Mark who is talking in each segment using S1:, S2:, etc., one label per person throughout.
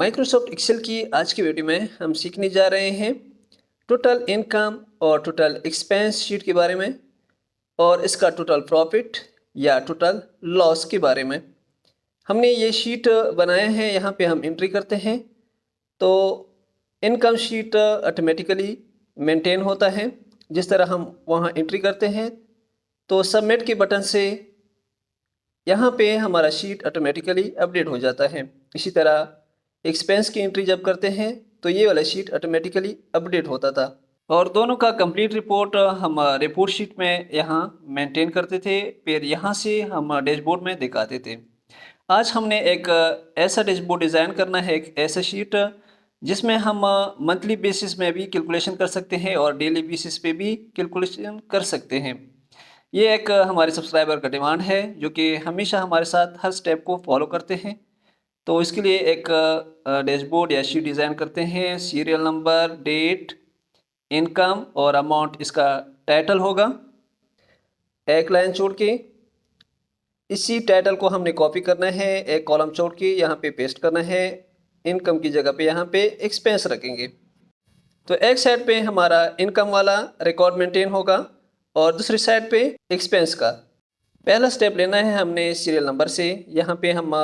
S1: Microsoft Excel की आज की वीडियो में हम सीखने जा रहे हैं टोटल इनकम और टोटल एक्सपेंस शीट के बारे में और इसका टोटल प्रॉफिट या टोटल लॉस के बारे में। हमने ये शीट बनाए हैं, यहाँ पे हम एंट्री करते हैं तो इनकम शीट ऑटोमेटिकली मेंटेन होता है। जिस तरह हम वहाँ एंट्री करते हैं तो सबमिट के बटन से यहाँ पे हमारा शीट ऑटोमेटिकली अपडेट हो जाता है। इसी तरह एक्सपेंस की एंट्री जब करते हैं तो ये वाला शीट ऑटोमेटिकली अपडेट होता था और दोनों का कंप्लीट रिपोर्ट हम रिपोर्ट शीट में यहाँ मेंटेन करते थे, फिर यहाँ से हम डैशबोर्ड में दिखाते थे। आज हमने एक ऐसा डैशबोर्ड डिज़ाइन करना है, एक ऐसा शीट जिसमें हम मंथली बेसिस में भी कैलकुलेशन कर सकते हैं और डेली बेसिस पे भी कैलकुलेशन कर सकते हैं। ये एक हमारे सब्सक्राइबर का डिमांड है जो कि हमेशा हमारे साथ हर स्टेप को फॉलो करते हैं। तो इसके लिए एक डैशबोर्ड या शीट डिज़ाइन करते हैं। सीरियल नंबर, डेट, इनकम और अमाउंट इसका टाइटल होगा। एक लाइन छोड़ के इसी टाइटल को हमने कॉपी करना है, एक कॉलम छोड़ के यहाँ पे पेस्ट करना है। इनकम की जगह पे यहाँ पे एक्सपेंस रखेंगे। तो एक साइड पे हमारा इनकम वाला रिकॉर्ड मेंटेन होगा और दूसरी साइड पे एक्सपेंस का। पहला स्टेप लेना है हमने सीरियल नंबर से। यहाँ पे हम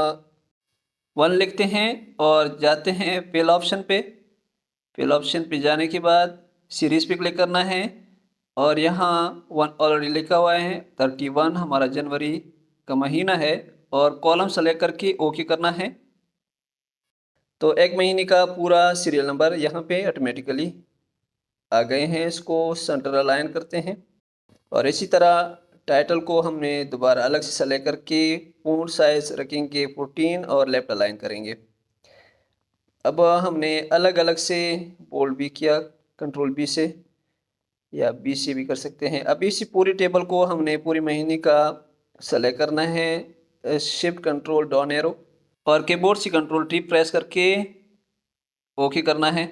S1: 1 लिखते हैं और जाते हैं फिल ऑप्शन पे। फिल ऑप्शन पे जाने के बाद सीरीज़ पे क्लिक करना है और यहाँ 1 ऑलरेडी लिखा हुआ है। 31 हमारा जनवरी का महीना है और कॉलम सेलेक्ट करके ओके करना है। तो एक महीने का पूरा सीरियल नंबर यहाँ पे ऑटोमेटिकली आ गए हैं। इसको सेंटर अलाइन करते हैं और इसी तरह टाइटल को हमने दोबारा अलग से सेलेक्ट करके फॉन्ट साइज रखेंगे 14 और लेफ्ट अलाइन करेंगे। अब हमने अलग अलग से बोल्ड भी किया, कंट्रोल बी से या बी से भी कर सकते हैं। अब इसी पूरी टेबल को हमने पूरी महीने का सेलेक्ट करना है, शिफ्ट कंट्रोल डाउन एरो और कीबोर्ड से कंट्रोल टी प्रेस करके ओके करना है।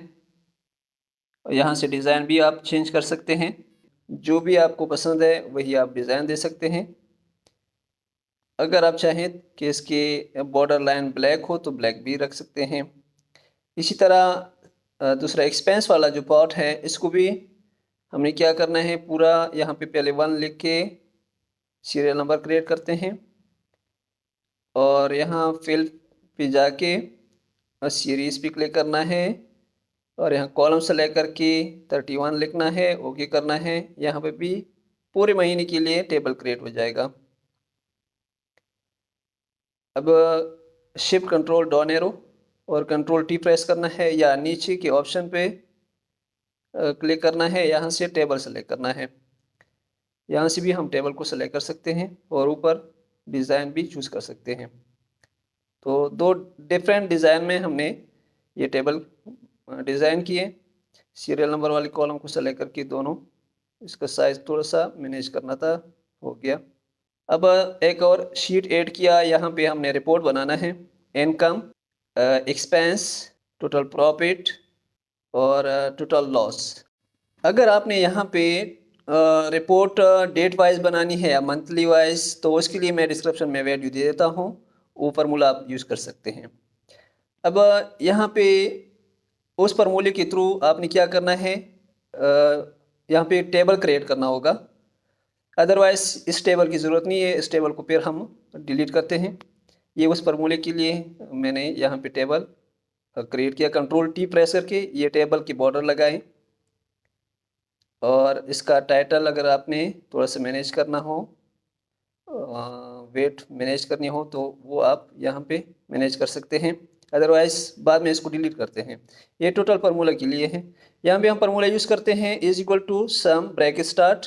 S1: यहाँ से डिज़ाइन भी आप चेंज कर सकते हैं, जो भी आपको पसंद है वही आप डिज़ाइन दे सकते हैं। अगर आप चाहें कि इसके बॉर्डर लाइन ब्लैक हो तो ब्लैक भी रख सकते हैं। इसी तरह दूसरा एक्सपेंस वाला जो पार्ट है इसको भी हमने क्या करना है, पूरा यहाँ पे पहले 1 लिख के सीरियल नंबर क्रिएट करते हैं और यहाँ फिल पे जाके सीरीज़ पे क्लिक करना है और यहाँ कॉलम सेलेक्ट करके 31 लिखना है, ओके करना है। यहाँ पे भी पूरे महीने के लिए टेबल क्रिएट हो जाएगा। अब शिफ्ट कंट्रोल डाउन एरो और कंट्रोल टी प्रेस करना है या नीचे के ऑप्शन पे क्लिक करना है, यहाँ से टेबल सेलेक्ट करना है। यहाँ से भी हम टेबल को सेलेक्ट कर सकते हैं और ऊपर डिज़ाइन भी चूज़ कर सकते हैं। तो 2 डिफरेंट डिज़ाइन में हमने ये टेबल डिज़ाइन किए। सीरियल नंबर वाले कॉलम को सेलेक्ट करके दोनों इसका साइज़ थोड़ा सा मैनेज करना था, हो गया। अब एक और शीट ऐड किया, यहाँ पे हमने रिपोर्ट बनाना है। इनकम, एक्सपेंस, टोटल प्रॉफिट और टोटल लॉस। अगर आपने यहाँ पे रिपोर्ट डेट वाइज बनानी है या मंथली वाइज तो उसके लिए मैं डिस्क्रिप्शन में वैल्यू दे देता हूँ, वो फार्मूला आप यूज़ कर सकते हैं। अब यहाँ पे उस फार्मूले के थ्रू आपने क्या करना है, यहाँ पे टेबल क्रिएट करना होगा। अदरवाइज़ इस टेबल की ज़रूरत नहीं है, इस टेबल को फिर हम डिलीट करते हैं। ये उस फार्मूले के लिए मैंने यहाँ पे टेबल क्रिएट किया। कंट्रोल टी प्रेस करके ये टेबल की बॉर्डर लगाएं और इसका टाइटल अगर आपने थोड़ा सा मैनेज करना हो, वेट मैनेज करनी हो तो वो आप यहाँ पे मैनेज कर सकते हैं। अदरवाइज़ बाद में इसको डिलीट करते हैं। ये टोटल फार्मूला के लिए है। यहाँ पे हम फार्मूला यूज़ करते हैं is equal to sum bracket start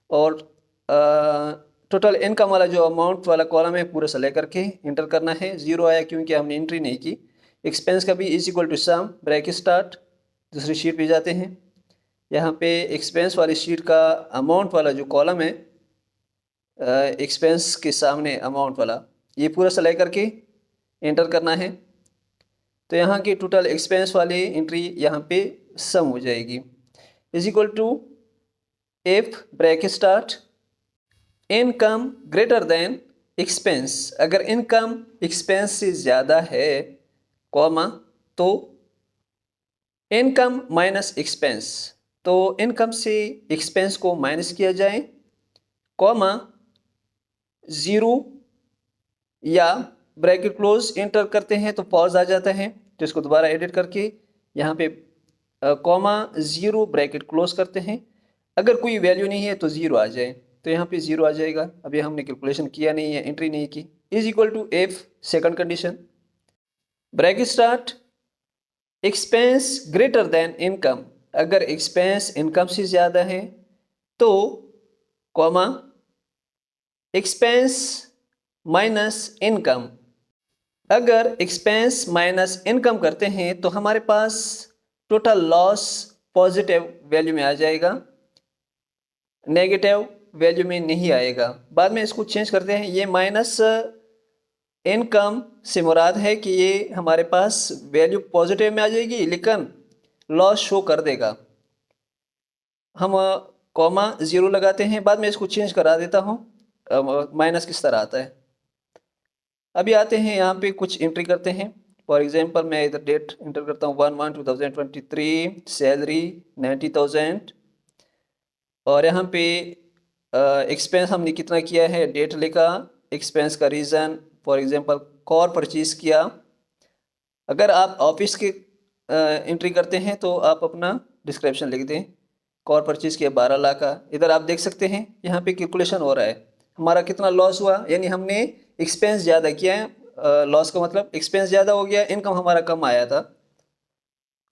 S1: और टोटल इनकम वाला जो अमाउंट वाला कॉलम है पूरा सेलेक्ट करके इंटर करना है। 0 आया क्योंकि हमने एंट्री नहीं की। एक्सपेंस का भी is equal to sum bracket start. दूसरी शीट पे जाते हैं, यहाँ पे एक्सपेंस वाली शीट का अमाउंट वाला जो कॉलम है, एक्सपेंस के सामने अमाउंट वाला, ये पूरा सेलेक्ट करके एंटर करना है। तो यहाँ की टोटल एक्सपेंस वाली एंट्री यहाँ पे सम हो जाएगी। Is equal to if bracket start income greater than expense. अगर इनकम एक्सपेंस से ज़्यादा है, कॉमा तो इनकम माइनस एक्सपेंस, तो इनकम से एक्सपेंस को माइनस किया जाए, कॉमा 0 या ब्रैकेट क्लोज इंटर करते हैं तो पॉज आ जाता है, तो इसको दोबारा एडिट करके यहाँ पे कॉमा 0 ब्रैकेट क्लोज करते हैं। अगर कोई वैल्यू नहीं है तो 0 आ जाए, तो यहाँ पे 0 आ जाएगा। अभी हमने कैलकुलेशन किया नहीं है, एंट्री नहीं की। Is equal to if second condition, bracket start, expense greater than income, अगर एक्सपेंस इनकम से ज़्यादा है तो कॉमा एक्सपेंस माइनस इनकम, अगर एक्सपेंस माइनस इनकम करते हैं तो हमारे पास टोटल लॉस पॉजिटिव वैल्यू में आ जाएगा, नेगेटिव वैल्यू में नहीं आएगा। बाद में इसको चेंज करते हैं, ये माइनस इनकम से मुराद है कि ये हमारे पास वैल्यू पॉजिटिव में आ जाएगी लेकिन लॉस शो कर देगा। हम कॉमा 0 लगाते हैं, बाद में इसको चेंज करा देता हूँ माइनस किस तरह आता है। अभी आते हैं यहाँ पे कुछ एंट्री करते हैं। फॉर एग्जांपल मैं इधर डेट इंटर करता हूँ 1/1/2023, सैलरी 90,000 और यहाँ पे एक्सपेंस हमने कितना किया है, डेट लिखा, एक्सपेंस का reason for example car purchase किया। अगर आप ऑफिस के एंट्री करते हैं तो आप अपना डिस्क्रिप्शन लिख दें, कॉर परचेज किया 12 लाख का। इधर आप देख सकते हैं यहाँ पे कैलकुलेशन हो रहा है, हमारा कितना लॉस हुआ, यानी हमने एक्सपेंस ज़्यादा किया है। लॉस का मतलब एक्सपेंस ज़्यादा हो गया, इनकम हमारा कम आया था।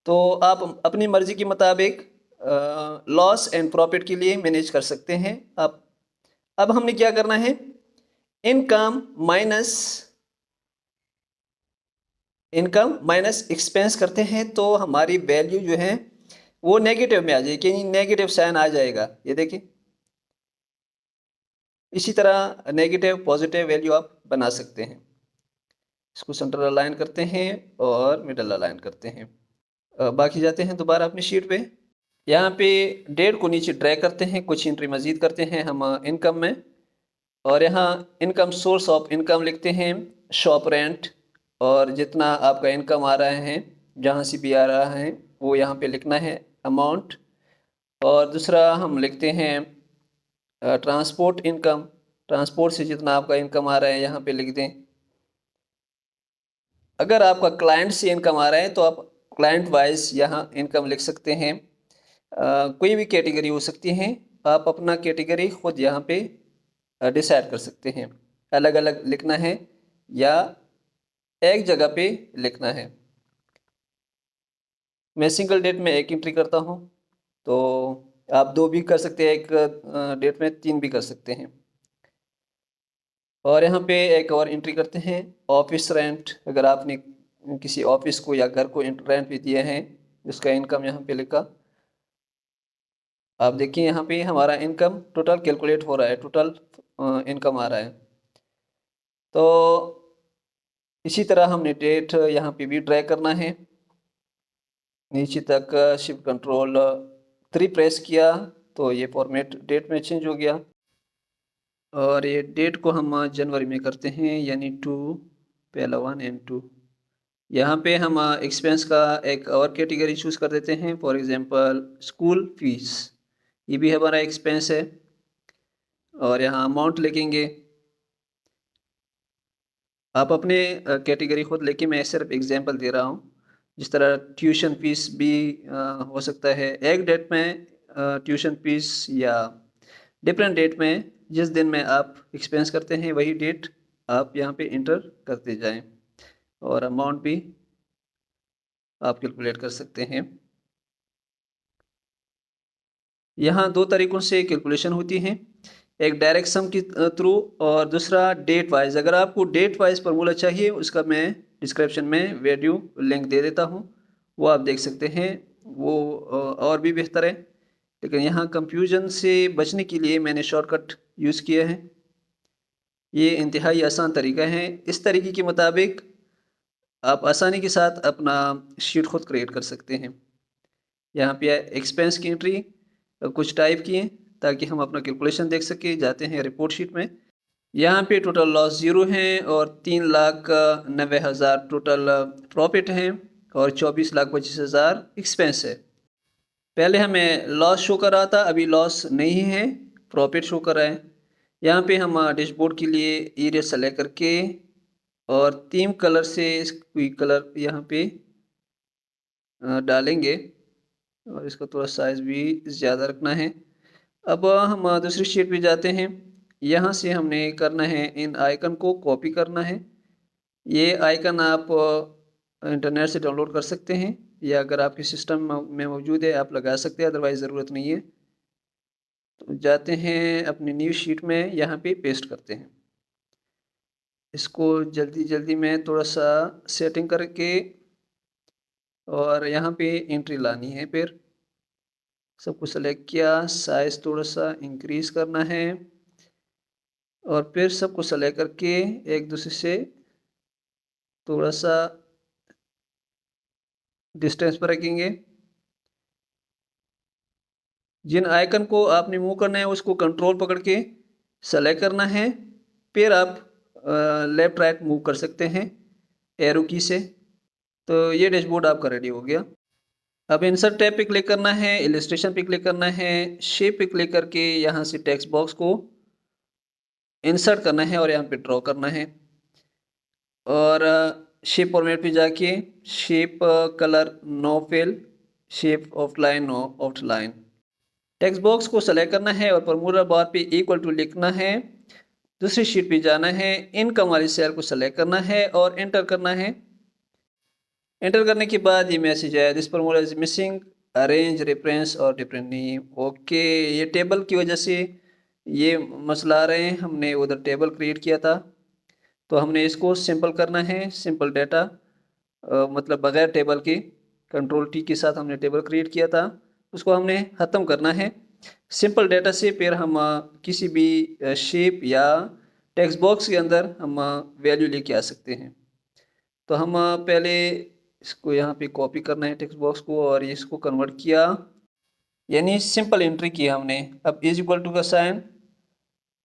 S1: तो आप अपनी मर्ज़ी के मुताबिक लॉस एंड प्रॉफिट के लिए मैनेज कर सकते हैं आप। अब हमने क्या करना है, इनकम माइनस एक्सपेंस करते हैं तो हमारी वैल्यू जो है वो नेगेटिव में आ जाएगी, यानी नेगेटिव साइन आ जाएगा, ये देखिए। इसी तरह नेगेटिव पॉजिटिव वैल्यू आप बना सकते हैं। इसको सेंटर अलाइन करते हैं और मिडल अलाइन करते हैं। बाकी जाते हैं दोबारा अपनी शीट पे। यहाँ पे डेट को नीचे ड्रैग करते हैं, कुछ एंट्री मज़ीद करते हैं हम इनकम में, और यहाँ इनकम सोर्स ऑफ इनकम लिखते हैं शॉप रेंट, और जितना आपका इनकम आ रहा है जहाँ से भी आ रहा है वो यहाँ पे लिखना है अमाउंट। और दूसरा हम लिखते हैं ट्रांसपोर्ट इनकम, ट्रांसपोर्ट से जितना आपका इनकम आ रहा है यहाँ पे लिख दें। अगर आपका क्लाइंट से इनकम आ रहा है तो आप क्लाइंट वाइज यहाँ इनकम लिख सकते हैं। कोई भी कैटेगरी हो सकती है, आप अपना कैटेगरी खुद यहाँ पे डिसाइड कर सकते हैं, अलग अलग लिखना है या एक जगह पे लिखना है। मैं सिंगल डेट में एक एंट्री करता हूँ, तो आप 2 भी कर सकते हैं, एक डेट में 3 भी कर सकते हैं। और यहाँ पे एक और एंट्री करते हैं ऑफिस रेंट, अगर आपने किसी ऑफिस को या घर को रेंट पे दिए हैं, उसका इनकम यहाँ पे लिखा। आप देखिए यहाँ पे हमारा इनकम टोटल कैलकुलेट हो रहा है, टोटल इनकम आ रहा है। तो इसी तरह हमने डेट यहाँ पे भी ड्रैग करना है नीचे तक, शिफ्ट कंट्रोल 3 प्रेस किया तो ये फॉर्मेट डेट में चेंज हो गया। और ये डेट को हम जनवरी में करते हैं, यानी 2 पहला 1 एंड 2। यहाँ पे हम एक्सपेंस का एक और कैटेगरी चूज़ कर देते हैं, फॉर एग्जांपल स्कूल फीस, ये भी हमारा एक्सपेंस है। और यहाँ अमाउंट लिखेंगे, आप अपने कैटेगरी खुद लेके, मैं सिर्फ एग्जांपल दे रहा हूँ। जिस तरह ट्यूशन फीस भी हो सकता है एक डेट में ट्यूशन फीस, या डिफरेंट डेट में, जिस दिन में आप एक्सपेंस करते हैं वही डेट आप यहाँ पे इंटर करते जाएं। और अमाउंट भी आप कैलकुलेट कर सकते हैं। यहाँ 2 तरीक़ों से कैलकुलेशन होती हैं, एक डायरेक्ट सम के थ्रू और दूसरा डेट वाइज। अगर आपको डेट वाइज फार्मूला चाहिए उसका मैं डिस्क्रिप्शन में वीडियो लिंक दे देता हूँ, वो आप देख सकते हैं, वो और भी बेहतर है। लेकिन यहाँ कंफ्यूजन से बचने के लिए मैंने शॉर्टकट यूज़ किया है। ये इंतहाई आसान तरीका है, इस तरीके के मुताबिक आप आसानी के साथ अपना शीट खुद क्रिएट कर सकते हैं। यहाँ पे एक्सपेंस की एंट्री कुछ टाइप किए ताकि हम अपना कैलकुलेशन देख सकें। जाते हैं रिपोर्ट शीट में, यहाँ पे टोटल लॉस 0 है और 3,90,000 टोटल प्रॉफिट हैं। और 24,25,000 एक्सपेंस है। पहले हमें लॉस शो कर रहा था, अभी लॉस नहीं है, प्रॉफिट शो कर रहा है। यहाँ पे हम डैशबोर्ड के लिए एरिया सेलेक्ट करके और थीम कलर से कोई कलर यहाँ पे डालेंगे और इसका थोड़ा साइज भी ज़्यादा रखना है। अब हम दूसरी शीट पे जाते हैं। यहाँ से हमने करना है, इन आइकन को कॉपी करना है। ये आइकन आप इंटरनेट से डाउनलोड कर सकते हैं या अगर आपके सिस्टम में मौजूद है आप लगा सकते हैं, अदरवाइज़ ज़रूरत नहीं है। तो जाते हैं अपनी न्यू शीट में, यहाँ पे पेस्ट करते हैं। इसको जल्दी जल्दी में थोड़ा सा सेटिंग करके और यहाँ पे एंट्री लानी है। फिर सब कुछ सेलेक्ट किया, साइज़ थोड़ा सा इंक्रीज़ करना है और फिर सबको सेलेक्ट करके एक दूसरे से थोड़ा सा डिस्टेंस पर रखेंगे। जिन आइकन को आपने मूव करना है उसको कंट्रोल पकड़ के सेलेक्ट करना है, फिर आप लेफ़्ट राइट मूव कर सकते हैं एरो की से। तो ये डैशबोर्ड आपका रेडी हो गया। अब इंसर्ट टैब पे क्लिक करना है, इलस्ट्रेशन पे क्लिक करना है, शेप पे क्लिक करके यहाँ से टेक्स्ट बॉक्स को इंसर्ट करना है और यहाँ पे ड्रॉ करना है। और शेप फॉर्मेट पे जाके shape colour no fill, shape of line no outline. Text box को सेलेक्ट करना है और फॉर्मूला बार पे इक्वल टू लिखना है। दूसरी शीट पे जाना है, इनकम वाली सेल को सेलेक्ट करना है और एंटर करना है। एंटर करने के बाद ये मैसेज आया, this formula is missing arrange reference और डिफरेंट नेम। ओके, ये टेबल की वजह से ये मसला आ रहे हैं, हमने उधर टेबल क्रिएट किया था तो हमने इसको सिंपल करना है। सिंपल डाटा मतलब बगैर टेबल के, कंट्रोल टी के साथ हमने टेबल क्रिएट किया था, उसको हमने ख़त्म करना है। सिंपल डाटा से फिर हम किसी भी शेप या टेक्स्ट बॉक्स के अंदर हम वैल्यू लेके आ सकते हैं। तो हम पहले इसको यहाँ पे कॉपी करना है टेक्स्ट बॉक्स को और इसको कन्वर्ट किया, यानी सिंपल एंट्री किया हमने। अब इज इक्वल टू का साइन,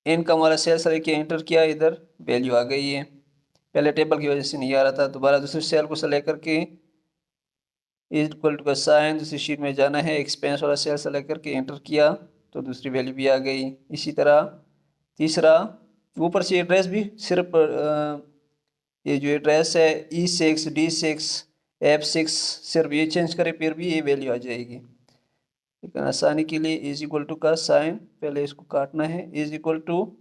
S1: इनकम वाला सेल सेलेक्ट किया, एंटर किया, इधर वैल्यू आ गई है। पहले टेबल की वजह से नहीं आ रहा था। दोबारा दूसरे सेल को सेलेक्ट करके इज इक्वल टू का साइन, दूसरी शीट में जाना है, एक्सपेंस वाला सेल सेलेक्ट करके एंटर किया तो दूसरी वैल्यू भी आ गई। इसी तरह तीसरा, ऊपर से एड्रेस भी सिर्फ ये जो एड्रेस है E6 D6 F6 सिर्फ ये चेंज करें फिर भी ये वैल्यू आ जाएगी। लेकिन आसानी के लिए इज इक्वल टू का साइन, पहले इसको काटना है, इज इक्वल टू,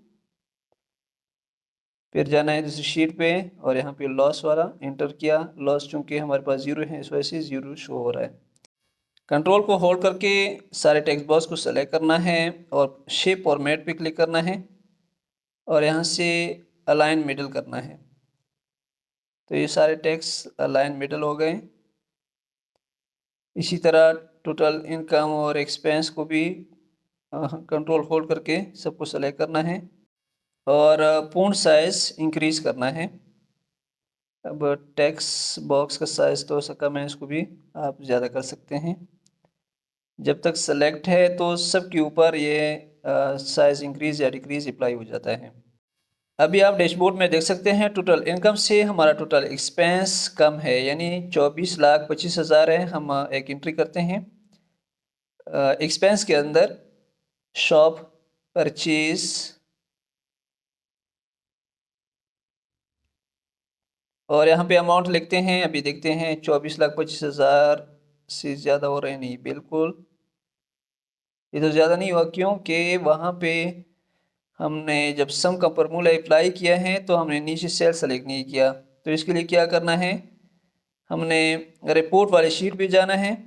S1: फिर जाना है दूसरी शीट पे और यहाँ पे लॉस वाला एंटर किया। लॉस चूंकि हमारे पास जीरो है इस वजह से जीरो शो हो रहा है। कंट्रोल को होल्ड करके सारे टेक्स्ट बॉक्स को सेलेक्ट करना है और शेप फॉर्मेट पे क्लिक करना है और यहाँ से अलाइन मिडल करना है। तो ये सारे टेक्स्ट अलाइन मिडल हो गए। इसी तरह टोटल इनकम और एक्सपेंस को भी कंट्रोल होल्ड करके सबको सेलेक्ट करना है और पूर्ण साइज इंक्रीज करना है। अब टेक्स्ट बॉक्स का साइज तो कम है, इसको भी आप ज़्यादा कर सकते हैं। जब तक सेलेक्ट है तो सबके ऊपर ये साइज इंक्रीज या डिक्रीज अप्लाई हो जाता है। अभी आप डैशबोर्ड में देख सकते हैं टोटल इनकम से हमारा टोटल एक्सपेंस कम है, यानी 24,25,000 है। हम एक एंट्री करते हैं एक्सपेंस के अंदर, शॉप परचेज और यहाँ पे अमाउंट लिखते हैं। अभी देखते हैं 24,25,000 से ज़्यादा हो रहे हैं, नहीं बिल्कुल ये तो ज़्यादा नहीं हुआ, क्योंकि वहाँ पे हमने जब सम का फॉर्मूला अप्लाई किया है तो हमने नीचे सेल सेलेक्ट नहीं किया। तो इसके लिए क्या करना है, हमने रिपोर्ट वाली शीट पे जाना है,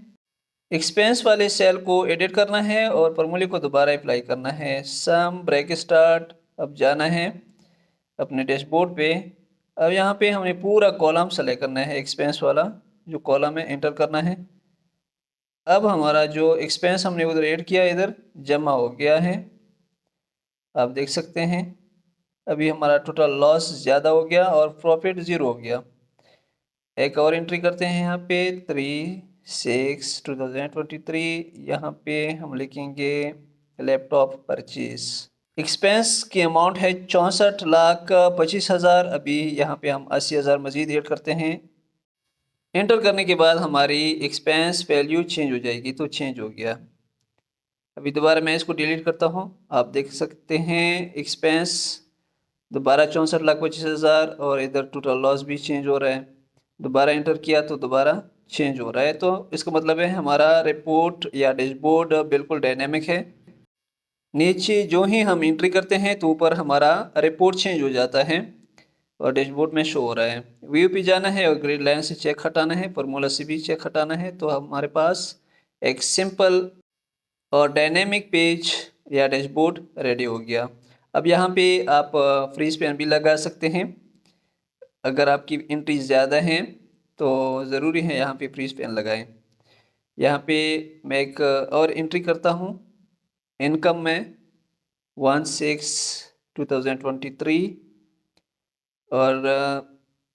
S1: एक्सपेंस वाले सेल को एडिट करना है और फॉर्मूले को दोबारा अप्लाई करना है, सम ब्रेक स्टार्ट। अब जाना है अपने डैशबोर्ड पे। अब यहाँ पे हमें पूरा कॉलम सेलेक्ट करना है, एक्सपेंस वाला जो कॉलम है एंटर करना है। अब हमारा जो एक्सपेंस हमने उधर ऐड किया इधर जमा हो गया है, आप देख सकते हैं। अभी हमारा टोटल लॉस ज़्यादा हो गया और प्रॉफिट ज़ीरो हो गया। एक और एंट्री करते हैं यहाँ पे 3/6/2023, यहाँ पे हम लिखेंगे लैपटॉप परचेज। एक्सपेंस की अमाउंट है 64,25,000। अभी यहाँ पे हम 80,000 मज़ीद ऐड करते हैं। एंटर करने के बाद हमारी एक्सपेंस वैल्यू चेंज हो जाएगी, तो चेंज हो गया। अभी दोबारा मैं इसको डिलीट करता हूँ। आप देख सकते हैं एक्सपेंस दोबारा 64,25,000 और इधर टोटल लॉस भी चेंज हो रहा है। दोबारा एंटर किया तो दोबारा चेंज हो रहा है। तो इसका मतलब है हमारा रिपोर्ट या डैशबोर्ड बिल्कुल डायनेमिक है। नीचे जो ही हम एंट्री करते हैं तो ऊपर हमारा रिपोर्ट चेंज हो जाता है और डैशबोर्ड में शो हो रहा है। व्यू पे जाना है और ग्रिड लाइन से चेक हटाना है, फॉर्मूला से भी चेक हटाना है, तो हमारे पास एक सिंपल और डायनेमिक पेज या डैशबोर्ड रेडी हो गया। अब यहाँ पे आप फ्री स्पैन भी लगा सकते हैं। अगर आपकी एंट्री ज़्यादा हैं तो ज़रूरी है यहाँ पे फ्री स्पैन लगाएं। यहाँ पे मैं एक और एंट्री करता हूँ। इनकम में 1/6/2023 और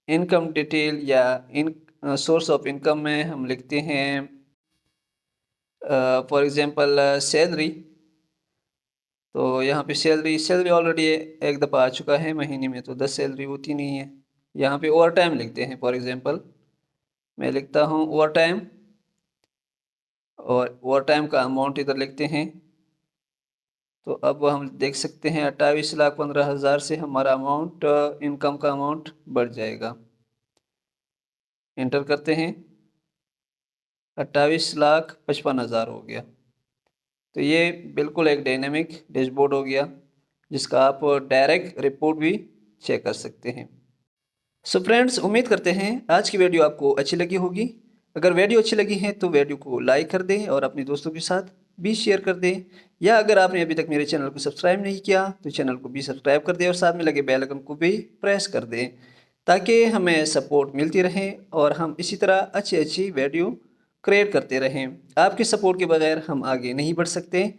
S1: इनकम डिटेल या इन सोर्स ऑफ इनकम में हम लिखते हैं फॉर एग्जांपल सैलरी। तो यहाँ पे सैलरी ऑलरेडी एक दफ़ा आ चुका है महीने में, तो 10 सैलरी होती नहीं है। यहाँ पे ओवर टाइम लिखते हैं। फॉर एग्जांपल मैं लिखता हूँ ओवर टाइम और ओवर टाइम का अमाउंट इधर लिखते हैं। तो अब हम देख सकते हैं 28,15,000 से हमारा अमाउंट इनकम का अमाउंट बढ़ जाएगा। एंटर करते हैं, 28,55,000 हो गया। तो ये बिल्कुल एक डायनेमिक डैशबोर्ड हो गया जिसका आप डायरेक्ट रिपोर्ट भी चेक कर सकते हैं। सो फ्रेंड्स, उम्मीद करते हैं आज की वीडियो आपको अच्छी लगी होगी। अगर वीडियो अच्छी लगी है तो वीडियो को लाइक कर दें और अपने दोस्तों के साथ भी शेयर कर दें। या अगर आपने अभी तक मेरे चैनल को सब्सक्राइब नहीं किया तो चैनल को भी सब्सक्राइब कर दें और साथ में लगे बेल आइकन को भी प्रेस कर दें, ताकि हमें सपोर्ट मिलती रहे और हम इसी तरह अच्छी अच्छी वीडियो क्रिएट करते रहें। आपके सपोर्ट के बगैर हम आगे नहीं बढ़ सकते।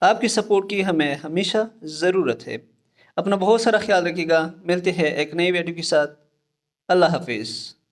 S1: आपकी सपोर्ट की हमें हमेशा ज़रूरत है। अपना बहुत सारा ख्याल रखिएगा। मिलते हैं एक नई वीडियो के साथ। अल्लाह हाफिज़।